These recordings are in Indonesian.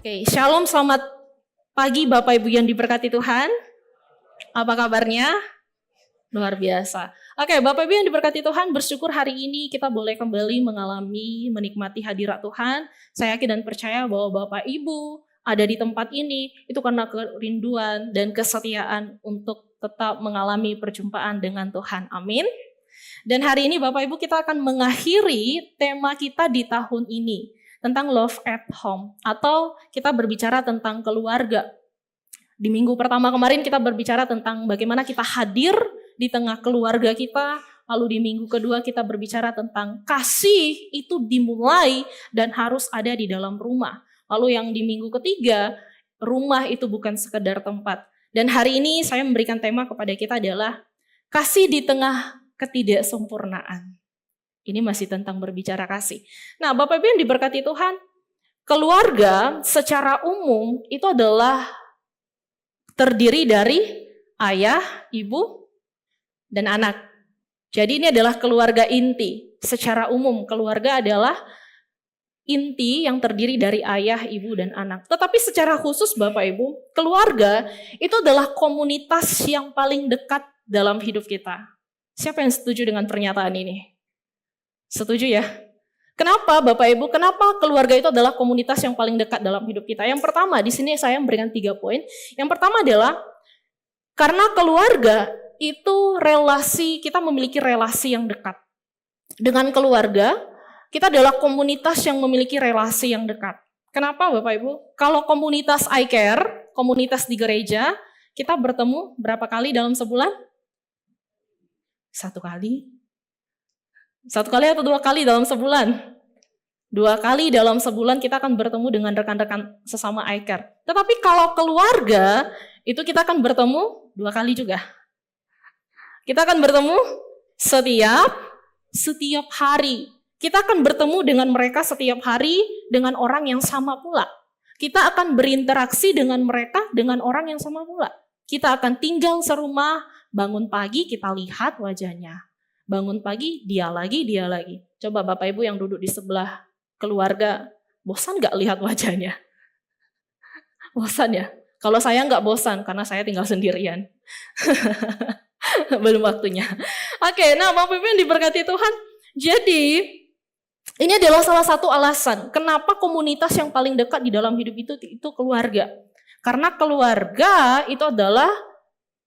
Oke, shalom, selamat pagi Bapak Ibu yang diberkati Tuhan. Apa kabarnya? Luar biasa. Oke, Bapak Ibu yang diberkati Tuhan, bersyukur hari ini kita boleh kembali menikmati hadirat Tuhan. Saya yakin dan percaya bahwa Bapak Ibu ada di tempat ini, itu karena kerinduan dan kesetiaan untuk tetap mengalami perjumpaan dengan Tuhan. Amin. Dan hari ini Bapak Ibu kita akan mengakhiri tema kita di tahun ini tentang love at home, atau kita berbicara tentang keluarga. Di minggu pertama kemarin kita berbicara tentang bagaimana kita hadir di tengah keluarga kita, lalu di minggu kedua kita berbicara tentang kasih itu dimulai dan harus ada di dalam rumah. Lalu yang di minggu ketiga, rumah itu bukan sekedar tempat. Dan hari ini saya memberikan tema kepada kita adalah kasih di tengah ketidaksempurnaan. Ini masih tentang berbicara kasih. Nah, Bapak Ibu yang diberkati Tuhan, keluarga secara umum itu adalah terdiri dari ayah, ibu, dan anak. Jadi ini adalah keluarga inti. Secara umum, keluarga adalah inti yang terdiri dari ayah, ibu, dan anak. Tetapi secara khusus Bapak Ibu, keluarga itu adalah komunitas yang paling dekat dalam hidup kita. Siapa yang setuju dengan pernyataan ini? Setuju ya? Kenapa Bapak Ibu? Kenapa keluarga itu adalah komunitas yang paling dekat dalam hidup kita? Yang pertama, di sini saya memberikan 3 poin. Yang pertama adalah karena keluarga itu kita memiliki relasi yang dekat. Dengan keluarga, kita adalah komunitas yang memiliki relasi yang dekat. Kenapa Bapak Ibu? Kalau komunitas I Care, komunitas di gereja, kita bertemu berapa kali dalam sebulan? 1 kali. 1 kali atau 2 kali dalam sebulan? 2 kali dalam sebulan kita akan bertemu dengan rekan-rekan sesama I Care. Tetapi kalau keluarga, itu kita akan bertemu 2 kali juga. Kita akan bertemu setiap hari. Kita akan bertemu dengan mereka setiap hari dengan orang yang sama pula. Kita akan berinteraksi dengan mereka dengan orang yang sama pula. Kita akan tinggal serumah, bangun pagi kita lihat wajahnya. Bangun pagi, dia lagi. Coba Bapak Ibu yang duduk di sebelah keluarga, bosan gak lihat wajahnya? Bosan ya? Kalau saya gak bosan, karena saya tinggal sendirian. Belum waktunya. Oke, nah Bapak Ibu yang diberkati Tuhan. Jadi, ini adalah salah satu alasan kenapa komunitas yang paling dekat di dalam hidup itu keluarga. Karena keluarga itu adalah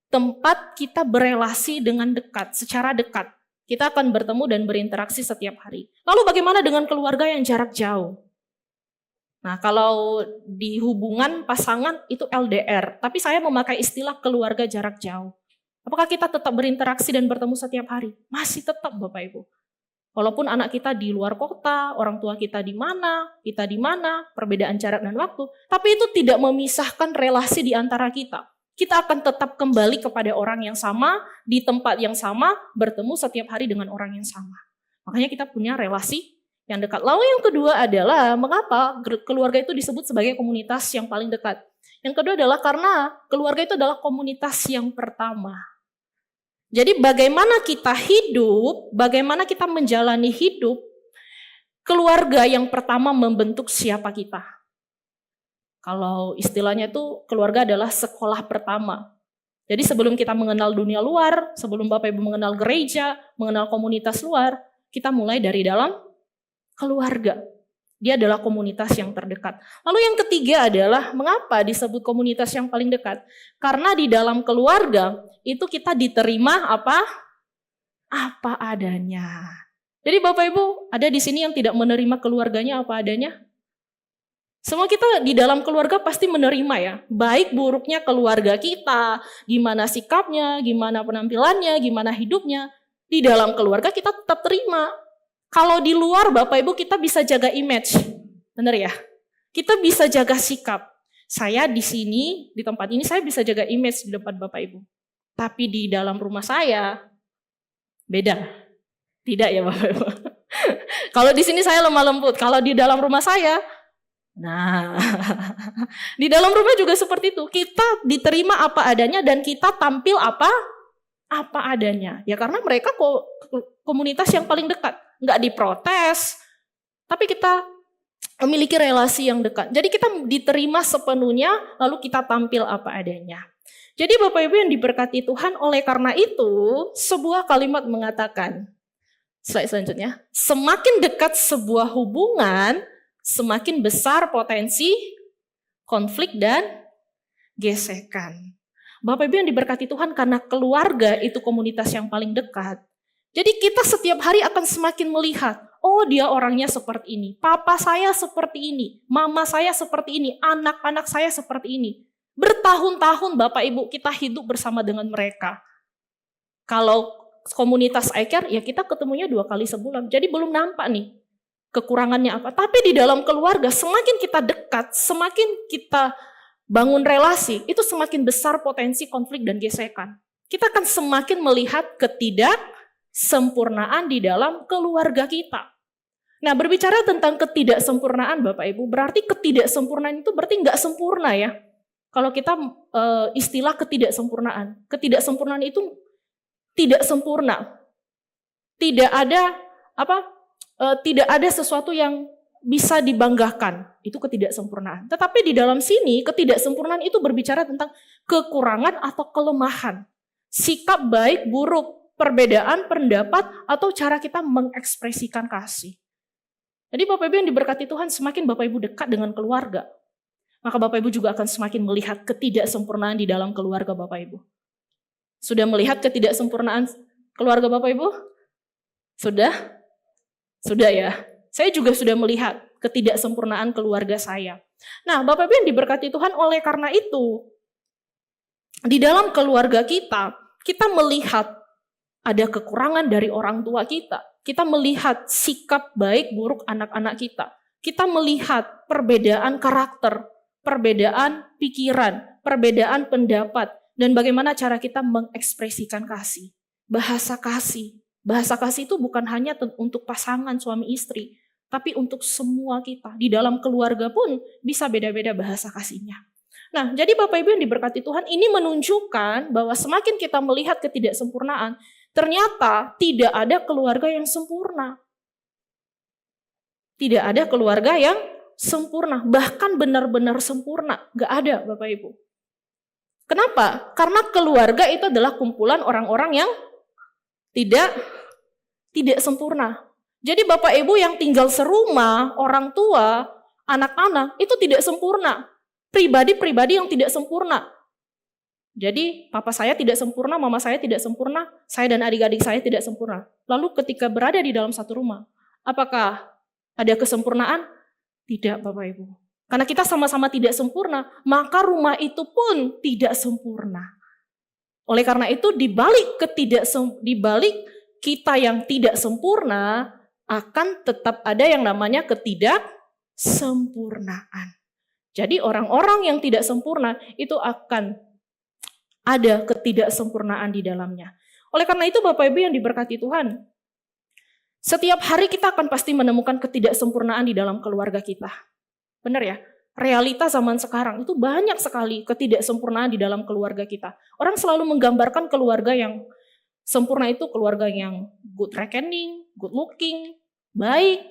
tempat kita berelasi dengan dekat, secara dekat. Kita akan bertemu dan berinteraksi setiap hari. Lalu bagaimana dengan keluarga yang jarak jauh? Nah, kalau di hubungan pasangan itu LDR, tapi saya memakai istilah keluarga jarak jauh. Apakah kita tetap berinteraksi dan bertemu setiap hari? Masih tetap Bapak Ibu. Walaupun anak kita di luar kota, orang tua kita di mana, perbedaan jarak dan waktu, tapi itu tidak memisahkan relasi di antara kita. Kita akan tetap kembali kepada orang yang sama, di tempat yang sama, bertemu setiap hari dengan orang yang sama. Makanya kita punya relasi yang dekat. Lalu yang kedua adalah, mengapa keluarga itu disebut sebagai komunitas yang paling dekat? Yang kedua adalah karena keluarga itu adalah komunitas yang pertama. Jadi bagaimana kita hidup, bagaimana kita menjalani hidup, keluarga yang pertama membentuk siapa kita. Kalau istilahnya itu keluarga adalah sekolah pertama. Jadi sebelum kita mengenal dunia luar, sebelum Bapak Ibu mengenal gereja, mengenal komunitas luar, kita mulai dari dalam keluarga. Dia adalah komunitas yang terdekat. Lalu yang ketiga adalah mengapa disebut komunitas yang paling dekat? Karena di dalam keluarga itu kita diterima apa adanya. Jadi Bapak Ibu ada di sini yang tidak menerima keluarganya apa adanya? Semua kita di dalam keluarga pasti menerima ya, baik buruknya keluarga kita, gimana sikapnya, gimana penampilannya, gimana hidupnya. Di dalam keluarga kita tetap terima. Kalau di luar Bapak Ibu kita bisa jaga image, benar ya? Kita bisa jaga sikap. Saya di sini, di tempat ini saya bisa jaga image di depan Bapak Ibu. Tapi di dalam rumah saya, beda. Tidak ya Bapak Ibu? Kalau di sini saya lemah lembut, kalau di dalam rumah saya, nah, di dalam rumah juga seperti itu. Kita diterima apa adanya dan kita tampil apa adanya. Ya karena mereka komunitas yang paling dekat. Nggak diprotes, tapi kita memiliki relasi yang dekat. Jadi kita diterima sepenuhnya, lalu kita tampil apa adanya. Jadi Bapak Ibu yang diberkati Tuhan, oleh karena itu sebuah kalimat mengatakan, slide selanjutnya, semakin dekat sebuah hubungan, semakin besar potensi konflik dan gesekan. Bapak Ibu yang diberkati Tuhan, karena keluarga itu komunitas yang paling dekat. Jadi kita setiap hari akan semakin melihat, oh dia orangnya seperti ini, papa saya seperti ini, mama saya seperti ini, anak-anak saya seperti ini. Bertahun-tahun Bapak Ibu kita hidup bersama dengan mereka. Kalau komunitas iCare ya kita ketemunya 2 kali sebulan, jadi belum nampak nih kekurangannya apa. Tapi di dalam keluarga semakin kita dekat, semakin kita bangun relasi, itu semakin besar potensi konflik dan gesekan. Kita akan semakin melihat ketidaksempurnaan di dalam keluarga kita. Nah, berbicara tentang ketidaksempurnaan Bapak Ibu, berarti ketidaksempurnaan itu berarti nggak sempurna ya. Kalau kita istilah ketidaksempurnaan itu tidak sempurna. Tidak ada tidak ada sesuatu yang bisa dibanggakan. Itu ketidaksempurnaan. Tetapi di dalam sini ketidaksempurnaan itu berbicara tentang kekurangan atau kelemahan. Sikap baik buruk, perbedaan pendapat atau cara kita mengekspresikan kasih. Jadi Bapak Ibu yang diberkati Tuhan, semakin Bapak Ibu dekat dengan keluarga, maka Bapak Ibu juga akan semakin melihat ketidaksempurnaan di dalam keluarga Bapak Ibu. Sudah melihat ketidaksempurnaan keluarga Bapak Ibu? Sudah? Sudah ya. Saya juga sudah melihat ketidaksempurnaan keluarga saya. Nah, Bapak Ibu yang diberkati Tuhan, oleh karena itu, di dalam keluarga kita melihat ada kekurangan dari orang tua kita. Kita melihat sikap baik buruk anak-anak kita. Kita melihat perbedaan karakter, perbedaan pikiran, perbedaan pendapat, dan bagaimana cara kita mengekspresikan kasih. Bahasa kasih. Bahasa kasih itu bukan hanya untuk pasangan suami istri, tapi untuk semua kita. Di dalam keluarga pun bisa beda-beda bahasa kasihnya. Nah, jadi Bapak Ibu yang diberkati Tuhan, ini menunjukkan bahwa semakin kita melihat ketidaksempurnaan, ternyata tidak ada keluarga yang sempurna. Tidak ada keluarga yang sempurna, bahkan benar-benar sempurna. Gak ada Bapak Ibu. Kenapa? Karena keluarga itu adalah kumpulan orang-orang yang tidak sempurna. Jadi Bapak Ibu yang tinggal serumah, orang tua, anak-anak, itu tidak sempurna. Pribadi-pribadi yang tidak sempurna. Jadi papa saya tidak sempurna, mama saya tidak sempurna, saya dan adik-adik saya tidak sempurna. Lalu ketika berada di dalam satu rumah, apakah ada kesempurnaan? Tidak Bapak Ibu. Karena kita sama-sama tidak sempurna, maka rumah itu pun tidak sempurna. Oleh karena itu di balik kita yang tidak sempurna, akan tetap ada yang namanya ketidaksempurnaan. Jadi orang-orang yang tidak sempurna itu akan ada ketidaksempurnaan di dalamnya. Oleh karena itu Bapak Ibu yang diberkati Tuhan, setiap hari kita akan pasti menemukan ketidaksempurnaan di dalam keluarga kita. Benar ya? Realita zaman sekarang itu banyak sekali ketidaksempurnaan di dalam keluarga kita. Orang selalu menggambarkan keluarga yang sempurna itu keluarga yang good reckoning, good looking, baik,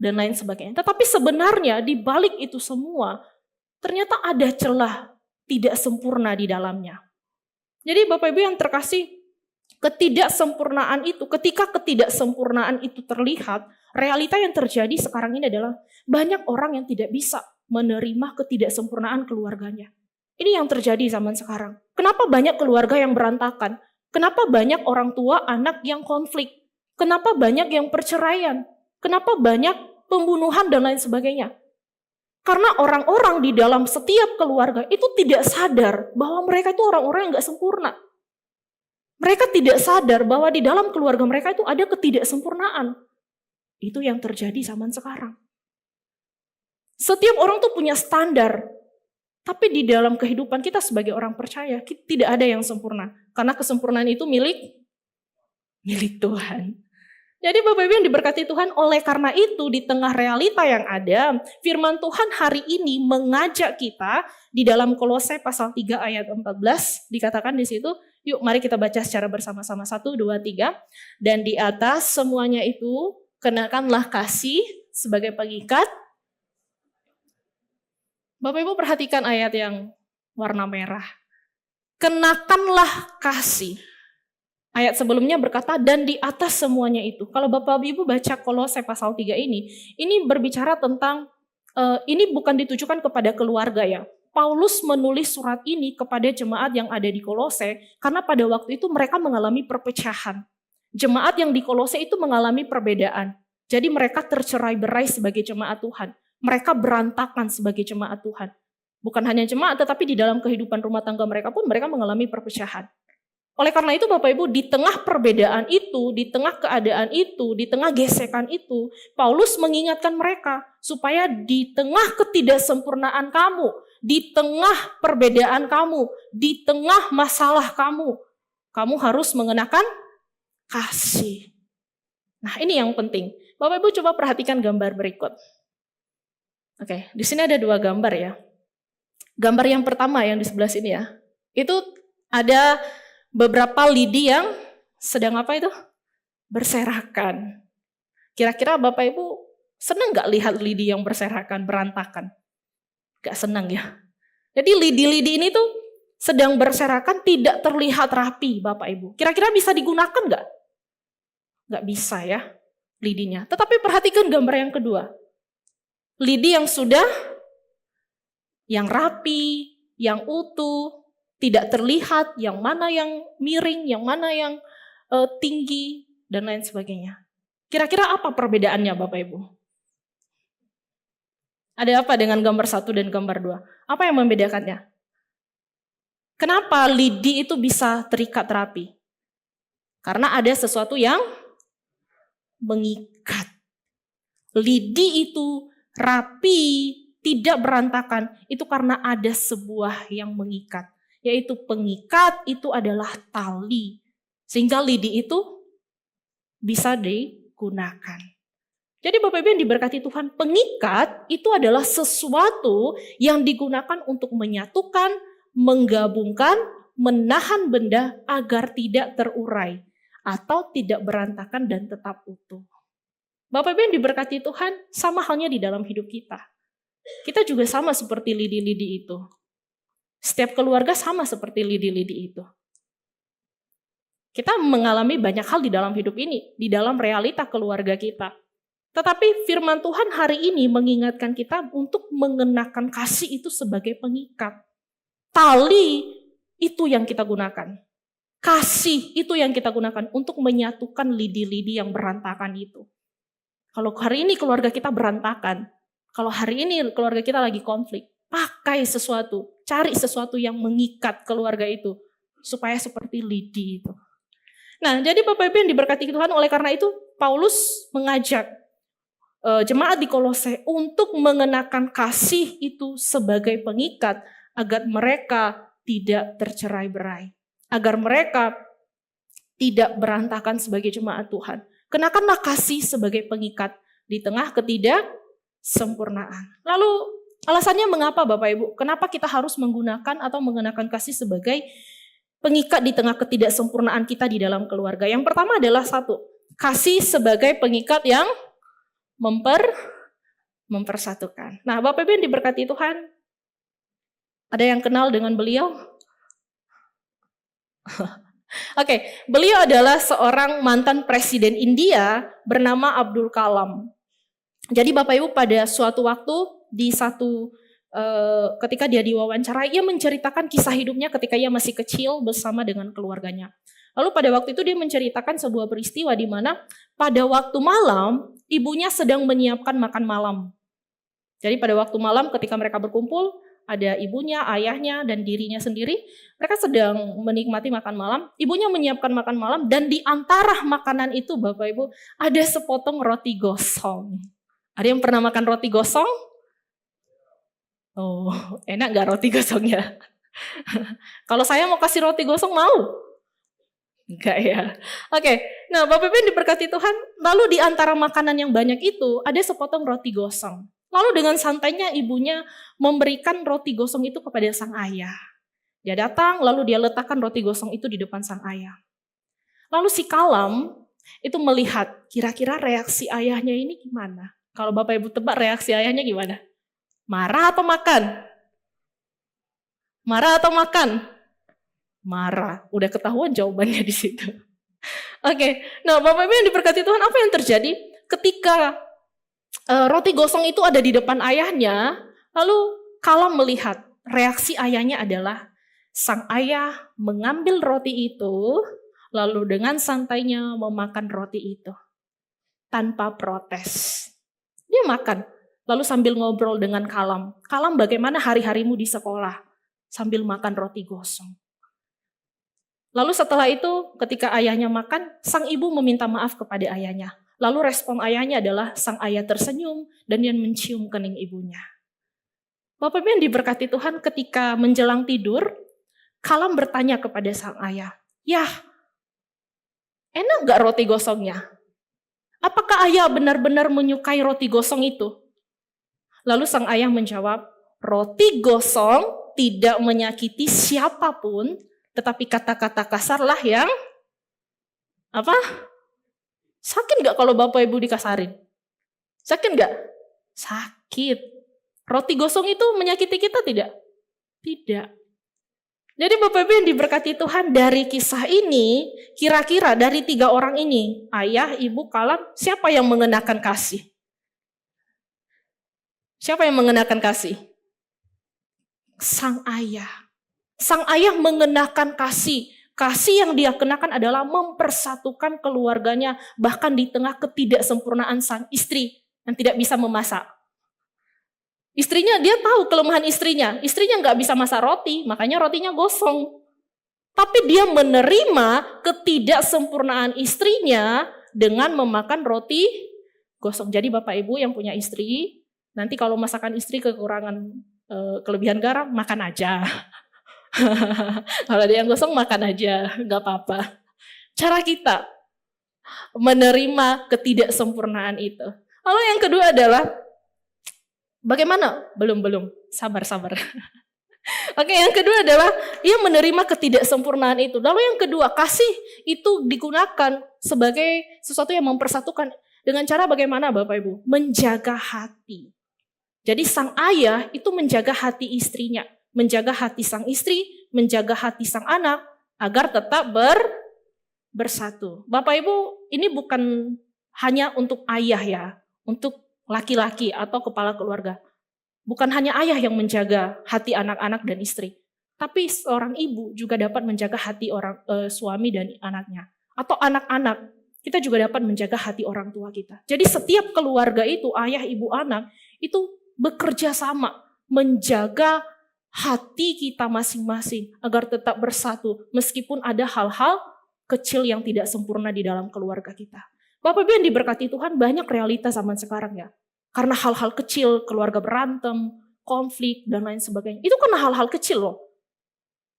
dan lain sebagainya. Tetapi sebenarnya di balik itu semua, ternyata ada celah tidak sempurna di dalamnya. Jadi Bapak Ibu yang terkasih, ketidaksempurnaan itu, ketika ketidaksempurnaan itu terlihat, realita yang terjadi sekarang ini adalah banyak orang yang tidak bisa menerima ketidaksempurnaan keluarganya. Ini yang terjadi zaman sekarang. Kenapa banyak keluarga yang berantakan? Kenapa banyak orang tua anak yang konflik? Kenapa banyak yang perceraian? Kenapa banyak pembunuhan dan lain sebagainya? Karena orang-orang di dalam setiap keluarga itu tidak sadar bahwa mereka itu orang-orang yang gak sempurna. Mereka tidak sadar bahwa di dalam keluarga mereka itu ada ketidaksempurnaan. Itu yang terjadi zaman sekarang. Setiap orang tuh punya standar. Tapi di dalam kehidupan kita sebagai orang percaya, tidak ada yang sempurna. Karena kesempurnaan itu milik Tuhan. Jadi Bapak Ibu yang diberkati Tuhan, oleh karena itu di tengah realita yang ada, firman Tuhan hari ini mengajak kita di dalam Kolose pasal 3 ayat 14, dikatakan di situ, yuk mari kita baca secara bersama-sama, 1, 2, 3. Dan di atas semuanya itu, kenakanlah kasih, sebagai pengikat. Bapak Ibu perhatikan ayat yang warna merah. Kenakanlah kasih. Ayat sebelumnya berkata, dan di atas semuanya itu. Kalau Bapak Ibu baca Kolose pasal 3 ini berbicara tentang, ini bukan ditujukan kepada keluarga ya. Paulus menulis surat ini kepada jemaat yang ada di Kolose, karena pada waktu itu mereka mengalami perpecahan. Jemaat yang di Kolose itu mengalami perbedaan. Jadi mereka tercerai-berai sebagai jemaat Tuhan. Mereka berantakan sebagai jemaat Tuhan. Bukan hanya jemaat, tetapi di dalam kehidupan rumah tangga mereka pun mereka mengalami perpecahan. Oleh karena itu Bapak Ibu, di tengah perbedaan itu, di tengah keadaan itu, di tengah gesekan itu, Paulus mengingatkan mereka supaya di tengah ketidaksempurnaan kamu, di tengah perbedaan kamu, di tengah masalah kamu harus mengenakan kasih. Nah, ini yang penting. Bapak Ibu coba perhatikan gambar berikut. Oke, di sini ada 2 gambar ya. Gambar yang pertama yang di sebelah sini ya. Itu ada beberapa lidi yang sedang apa itu? Berserakan. Kira-kira Bapak Ibu senang gak lihat lidi yang berserakan, berantakan? Gak senang ya. Jadi lidi-lidi ini tuh sedang berserakan, tidak terlihat rapi Bapak Ibu. Kira-kira bisa digunakan gak? Gak bisa ya lidinya. Tetapi perhatikan gambar yang kedua. Lidi yang sudah, yang rapi, yang utuh, tidak terlihat, yang mana yang miring, yang mana yang tinggi, dan lain sebagainya. Kira-kira apa perbedaannya Bapak Ibu? Ada apa dengan gambar 1 dan gambar 2? Apa yang membedakannya? Kenapa lidi itu bisa terikat rapi? Karena ada sesuatu yang mengikat. Lidi itu rapi, tidak berantakan, itu karena ada sebuah yang mengikat. Yaitu pengikat itu adalah tali. Sehingga lidi itu bisa digunakan. Jadi Bapak Ibu yang diberkati Tuhan, pengikat itu adalah sesuatu yang digunakan untuk menyatukan, menggabungkan, menahan benda agar tidak terurai atau tidak berantakan dan tetap utuh. Bapak Ibu yang diberkati Tuhan, sama halnya di dalam hidup kita. Kita juga sama seperti lidi-lidi itu. Setiap keluarga sama seperti lidi-lidi itu. Kita mengalami banyak hal di dalam hidup ini, di dalam realita keluarga kita. Tetapi firman Tuhan hari ini mengingatkan kita untuk mengenakan kasih itu sebagai pengikat. Tali itu yang kita gunakan. Kasih itu yang kita gunakan untuk menyatukan lidi-lidi yang berantakan itu. Kalau hari ini keluarga kita berantakan, kalau hari ini keluarga kita lagi konflik, pakai sesuatu, cari sesuatu yang mengikat keluarga itu, supaya seperti lidi itu. Nah, jadi Bapak Ibu yang diberkati Tuhan, oleh karena itu Paulus mengajak jemaat di Kolose untuk mengenakan kasih itu sebagai pengikat, agar mereka tidak tercerai-berai, agar mereka tidak berantakan sebagai jemaat Tuhan. Kenakanlah kasih sebagai pengikat di tengah ketidaksempurnaan. Lalu alasannya mengapa Bapak Ibu? Kenapa kita harus menggunakan atau mengenakan kasih sebagai pengikat di tengah ketidaksempurnaan kita di dalam keluarga? Yang pertama adalah 1, kasih sebagai pengikat yang mempersatukan. Nah, Bapak Ibu yang diberkati Tuhan, ada yang kenal dengan beliau? Oke, beliau adalah seorang mantan presiden India bernama Abdul Kalam. Jadi Bapak Ibu pada suatu waktu ketika dia diwawancara, ia menceritakan kisah hidupnya ketika ia masih kecil bersama dengan keluarganya. Lalu pada waktu itu dia menceritakan sebuah peristiwa di mana pada waktu malam ibunya sedang menyiapkan makan malam. Jadi pada waktu malam ketika mereka berkumpul, ada ibunya, ayahnya, dan dirinya sendiri. Mereka sedang menikmati makan malam. Ibunya menyiapkan makan malam dan di antara makanan itu Bapak Ibu ada sepotong roti gosong. Ada yang pernah makan roti gosong? Oh, enak gak roti gosongnya? Kalau saya mau kasih roti gosong mau? Enggak ya. Oke, nah Bapak Ibu yang diberkati Tuhan, lalu di antara makanan yang banyak itu ada sepotong roti gosong. Lalu dengan santainya ibunya memberikan roti gosong itu kepada sang ayah. Dia datang lalu dia letakkan roti gosong itu di depan sang ayah. Lalu si Kalam itu melihat kira-kira reaksi ayahnya ini gimana. Kalau Bapak Ibu tebak reaksi ayahnya gimana? Marah atau makan? Marah atau makan? Marah. Udah ketahuan jawabannya di situ. Oke, nah Bapak Ibu yang diberkati Tuhan, apa yang terjadi ketika roti gosong itu ada di depan ayahnya, lalu Kalam melihat reaksi ayahnya adalah sang ayah mengambil roti itu, lalu dengan santainya memakan roti itu tanpa protes. Dia makan, lalu sambil ngobrol dengan Kalam. Kalam, bagaimana hari-harimu di sekolah? Sambil makan roti gosong. Lalu setelah itu ketika ayahnya makan, sang ibu meminta maaf kepada ayahnya. Lalu respon ayahnya adalah sang ayah tersenyum dan dia mencium kening ibunya. Bapak Ibu yang diberkati Tuhan, ketika menjelang tidur, Kalam bertanya kepada sang ayah, "Yah, enak gak roti gosongnya? Apakah ayah benar-benar menyukai roti gosong itu?" Lalu sang ayah menjawab, "Roti gosong tidak menyakiti siapapun, tetapi kata-kata kasarlah yang apa? Sakit gak kalau Bapak Ibu dikasarin? Sakit gak? Sakit. Roti gosong itu menyakiti kita tidak? Tidak. Jadi Bapak Ibu yang diberkati Tuhan, dari kisah ini, kira-kira dari 3 orang ini, ayah, ibu, Kalam, siapa yang mengenakan kasih? Siapa yang mengenakan kasih? Sang ayah. Sang ayah mengenakan kasih. Kasih yang dia kenakan adalah mempersatukan keluarganya, bahkan di tengah ketidaksempurnaan sang istri yang tidak bisa memasak. Istrinya, dia tahu kelemahan istrinya. Istrinya nggak bisa masak roti, makanya rotinya gosong. Tapi dia menerima ketidaksempurnaan istrinya dengan memakan roti gosong. Jadi Bapak Ibu yang punya istri, nanti kalau masakan istri kekurangan kelebihan garam, makan aja. Kalau ada yang gosong, makan aja, nggak apa-apa. Cara kita menerima ketidaksempurnaan itu. Lalu yang kedua adalah, bagaimana? Belum, sabar. Oke, yang kedua adalah ia menerima ketidaksempurnaan itu. Lalu yang kedua, kasih itu digunakan sebagai sesuatu yang mempersatukan. Dengan cara bagaimana Bapak Ibu? Menjaga hati. Jadi sang ayah itu menjaga hati istrinya, menjaga hati sang istri, menjaga hati sang anak, agar tetap bersatu. Bapak Ibu, ini bukan hanya untuk ayah ya, untuk laki-laki atau kepala keluarga. Bukan hanya ayah yang menjaga hati anak-anak dan istri, tapi seorang ibu juga dapat menjaga hati suami dan anaknya. Atau anak-anak, kita juga dapat menjaga hati orang tua kita. Jadi setiap keluarga itu, ayah, ibu, anak, itu bekerja sama menjaga hati kita masing-masing agar tetap bersatu meskipun ada hal-hal kecil yang tidak sempurna di dalam keluarga kita. Bapak Ibu yang diberkati Tuhan, banyak realita zaman sekarang ya. Karena hal-hal kecil, keluarga berantem, konflik, dan lain sebagainya. Itu karena hal-hal kecil loh.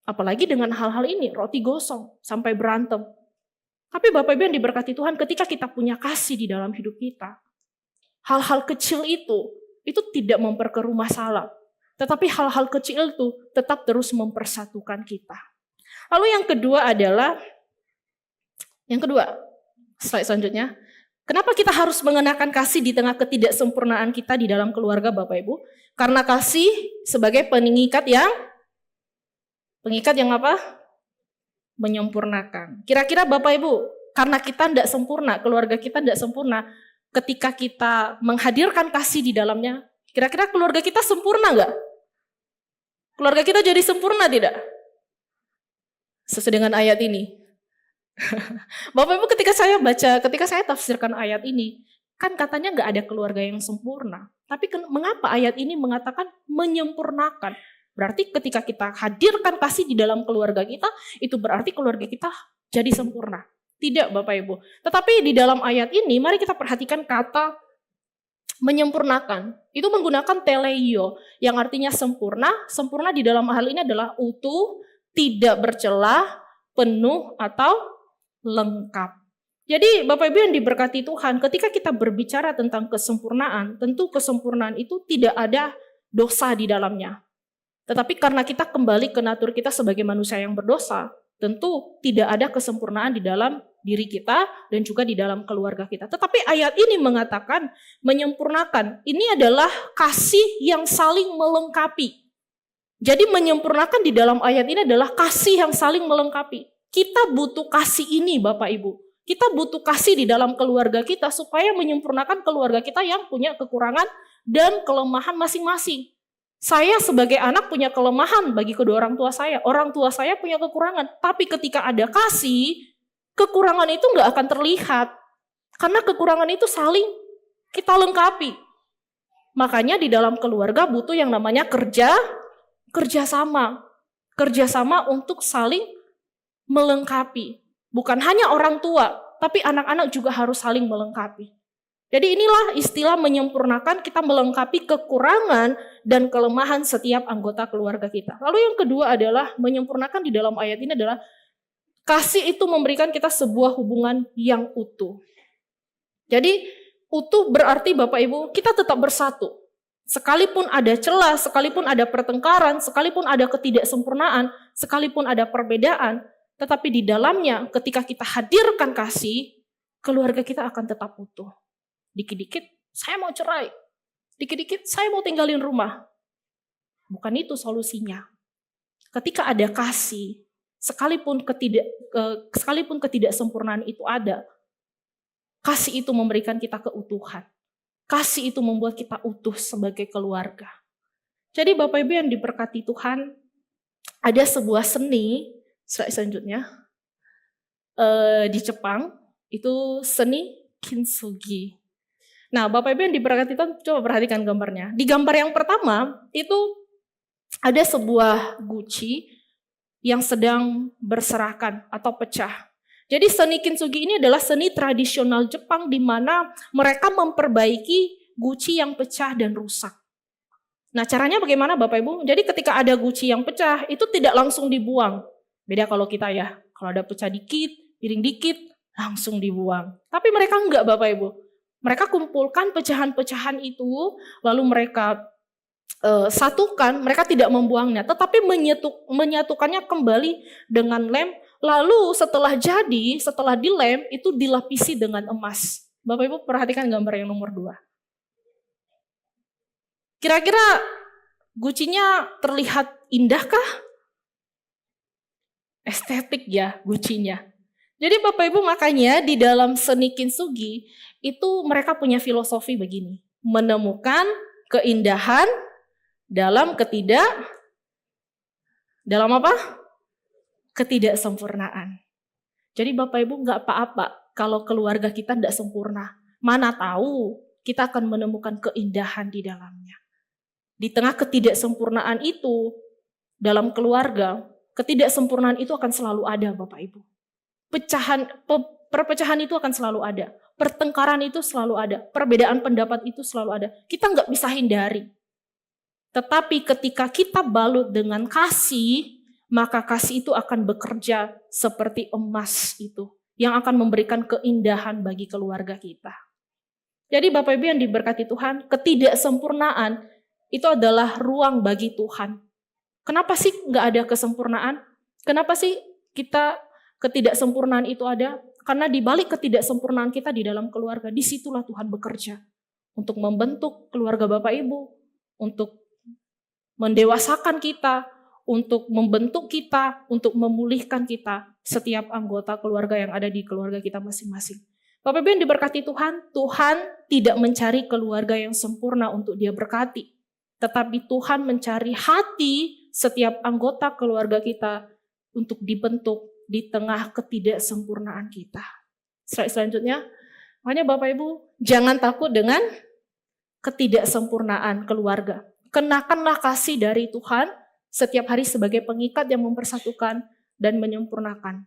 Apalagi dengan hal-hal ini, roti gosong, sampai berantem. Tapi Bapak Ibu yang diberkati Tuhan, ketika kita punya kasih di dalam hidup kita, hal-hal kecil itu tidak memperkeruh masalah. Tetapi hal-hal kecil itu tetap terus mempersatukan kita. Lalu yang kedua adalah, slide selanjutnya. Kenapa kita harus mengenakan kasih di tengah ketidaksempurnaan kita di dalam keluarga Bapak Ibu? Karena kasih sebagai pengikat yang apa? Menyempurnakan. Kira-kira Bapak Ibu, karena kita tidak sempurna, keluarga kita tidak sempurna, ketika kita menghadirkan kasih di dalamnya, kira-kira keluarga kita sempurna nggak? Keluarga kita jadi sempurna tidak? Sesuai dengan ayat ini. Bapak Ibu, ketika saya tafsirkan ayat ini, kan katanya nggak ada keluarga yang sempurna. Tapi mengapa ayat ini mengatakan menyempurnakan? Berarti ketika kita hadirkan kasih di dalam keluarga kita, itu berarti keluarga kita jadi sempurna. Tidak Bapak Ibu. Tetapi di dalam ayat ini, mari kita perhatikan kata menyempurnakan. Itu menggunakan teleio, yang artinya sempurna. Sempurna di dalam hal ini adalah utuh, tidak bercelah, penuh, atau lengkap. Jadi Bapak Ibu yang diberkati Tuhan, ketika kita berbicara tentang kesempurnaan, tentu kesempurnaan itu tidak ada dosa di dalamnya. Tetapi karena kita kembali ke natur kita sebagai manusia yang berdosa, Tentu tidak ada kesempurnaan di dalam diri kita dan juga di dalam keluarga kita. Tetapi ayat ini mengatakan menyempurnakan. Ini adalah kasih yang saling melengkapi. Jadi menyempurnakan di dalam ayat ini adalah kasih yang saling melengkapi. Kita butuh kasih ini Bapak Ibu. Kita butuh kasih di dalam keluarga kita supaya menyempurnakan keluarga kita yang punya kekurangan dan kelemahan masing-masing. Saya sebagai anak punya kelemahan bagi kedua orang tua saya. Orang tua saya punya kekurangan. Tapi ketika ada kasih, kekurangan itu nggak akan terlihat. Karena kekurangan itu saling kita lengkapi. Makanya di dalam keluarga butuh yang namanya kerjasama. Kerjasama untuk saling melengkapi. Bukan hanya orang tua, tapi anak-anak juga harus saling melengkapi. Jadi inilah istilah menyempurnakan, kita melengkapi kekurangan dan kelemahan setiap anggota keluarga kita. Lalu yang kedua adalah menyempurnakan di dalam ayat ini adalah kasih itu memberikan kita sebuah hubungan yang utuh. Jadi utuh berarti Bapak Ibu kita tetap bersatu. Sekalipun ada celah, sekalipun ada pertengkaran, sekalipun ada ketidaksempurnaan, sekalipun ada perbedaan, tetapi di dalamnya ketika kita hadirkan kasih, keluarga kita akan tetap utuh. Dikit-dikit saya mau cerai, dikit-dikit saya mau tinggalin rumah. Bukan itu solusinya. Ketika ada kasih, sekalipun ketidaksempurnaan itu ada, kasih itu memberikan kita keutuhan. Kasih itu membuat kita utuh sebagai keluarga. Jadi Bapak Ibu yang diberkati Tuhan, ada sebuah seni, slide selanjutnya, di Jepang, itu seni kintsugi. Nah, Bapak Ibu yang diberkati Tuhan, coba perhatikan gambarnya. Di gambar yang pertama, itu ada sebuah guci yang sedang berserakan atau pecah. Jadi seni kintsugi ini adalah seni tradisional Jepang di mana mereka memperbaiki guci yang pecah dan rusak. Nah, caranya bagaimana Bapak Ibu? Jadi ketika ada guci yang pecah, itu tidak langsung dibuang. Beda kalau kita ya, kalau ada pecah dikit, piring dikit, langsung dibuang. Tapi mereka enggak Bapak Ibu. Mereka kumpulkan pecahan-pecahan itu, lalu mereka satukan, mereka tidak membuangnya, tetapi menyatukannya kembali dengan lem, lalu setelah dilem, itu dilapisi dengan emas. Bapak Ibu perhatikan gambar yang nomor 2. Kira-kira gucinya terlihat indahkah? Estetik ya gucinya. Jadi Bapak Ibu makanya di dalam seni kintsugi, itu mereka punya filosofi begini, menemukan keindahan dalam ketidaksempurnaan. Jadi Bapak Ibu nggak apa-apa kalau keluarga kita tidak sempurna. Mana tahu kita akan menemukan keindahan di dalamnya. Di tengah ketidaksempurnaan itu dalam keluarga, ketidaksempurnaan itu akan selalu ada Bapak Ibu. Perpecahan itu akan selalu ada. Pertengkaran itu selalu ada. Perbedaan pendapat itu selalu ada. Kita nggak bisa hindari. Tetapi ketika kita balut dengan kasih, maka kasih itu akan bekerja seperti emas itu. Yang akan memberikan keindahan bagi keluarga kita. Jadi Bapak Ibu yang diberkati Tuhan, ketidaksempurnaan itu adalah ruang bagi Tuhan. Kenapa sih nggak ada kesempurnaan? Kenapa sih ketidaksempurnaan itu ada? Karena di balik ketidaksempurnaan kita di dalam keluarga, disitulah Tuhan bekerja. Untuk membentuk keluarga Bapak Ibu, untuk mendewasakan kita, untuk membentuk kita, untuk memulihkan kita, setiap anggota keluarga yang ada di keluarga kita masing-masing. Bapak Ibu yang diberkati Tuhan, Tuhan tidak mencari keluarga yang sempurna untuk Dia berkati. Tetapi Tuhan mencari hati setiap anggota keluarga kita untuk dibentuk di tengah ketidaksempurnaan kita. Slide selanjutnya. Makanya Bapak Ibu, jangan takut dengan ketidaksempurnaan keluarga. Kenakanlah kasih dari Tuhan setiap hari sebagai pengikat yang mempersatukan dan menyempurnakan.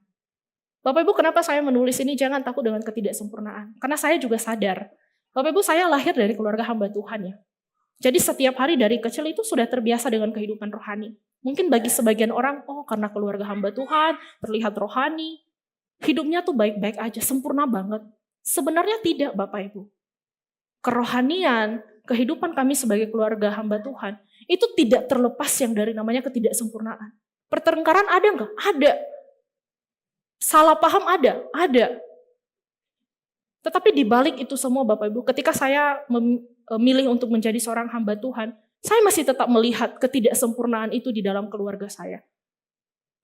Bapak Ibu, kenapa saya menulis ini? Jangan takut dengan ketidaksempurnaan. Karena saya juga sadar. Bapak Ibu, saya lahir dari keluarga hamba Tuhan ya. Jadi setiap hari dari kecil itu sudah terbiasa dengan kehidupan rohani. Mungkin bagi sebagian orang, karena keluarga hamba Tuhan, terlihat rohani. Hidupnya tuh baik-baik aja, sempurna banget. Sebenarnya tidak Bapak Ibu. Kerohanian, kehidupan kami sebagai keluarga hamba Tuhan, itu tidak terlepas yang dari namanya ketidaksempurnaan. Pertengkaran ada nggak? Ada. Salah paham ada. Tetapi di balik itu semua Bapak Ibu, ketika saya memilih untuk menjadi seorang hamba Tuhan, saya masih tetap melihat ketidaksempurnaan itu di dalam keluarga saya.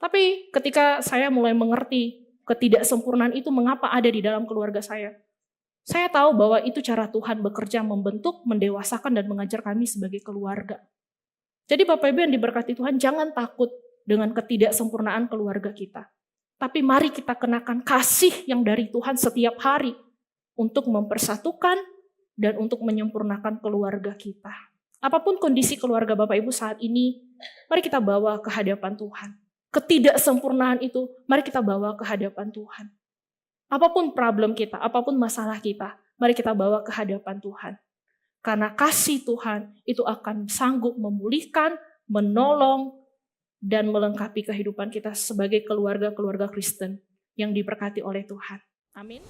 Tapi ketika saya mulai mengerti ketidaksempurnaan itu mengapa ada di dalam keluarga saya tahu bahwa itu cara Tuhan bekerja membentuk, mendewasakan, dan mengajar kami sebagai keluarga. Jadi Bapak Ibu yang diberkati Tuhan, jangan takut dengan ketidaksempurnaan keluarga kita. Tapi mari kita kenakan kasih yang dari Tuhan setiap hari untuk mempersatukan dan untuk menyempurnakan keluarga kita. Apapun kondisi keluarga Bapak Ibu saat ini, mari kita bawa ke hadapan Tuhan. Ketidaksempurnaan itu, mari kita bawa ke hadapan Tuhan. Apapun problem kita, apapun masalah kita, mari kita bawa ke hadapan Tuhan. Karena kasih Tuhan itu akan sanggup memulihkan, menolong, dan melengkapi kehidupan kita sebagai keluarga-keluarga Kristen yang diberkati oleh Tuhan. Amin.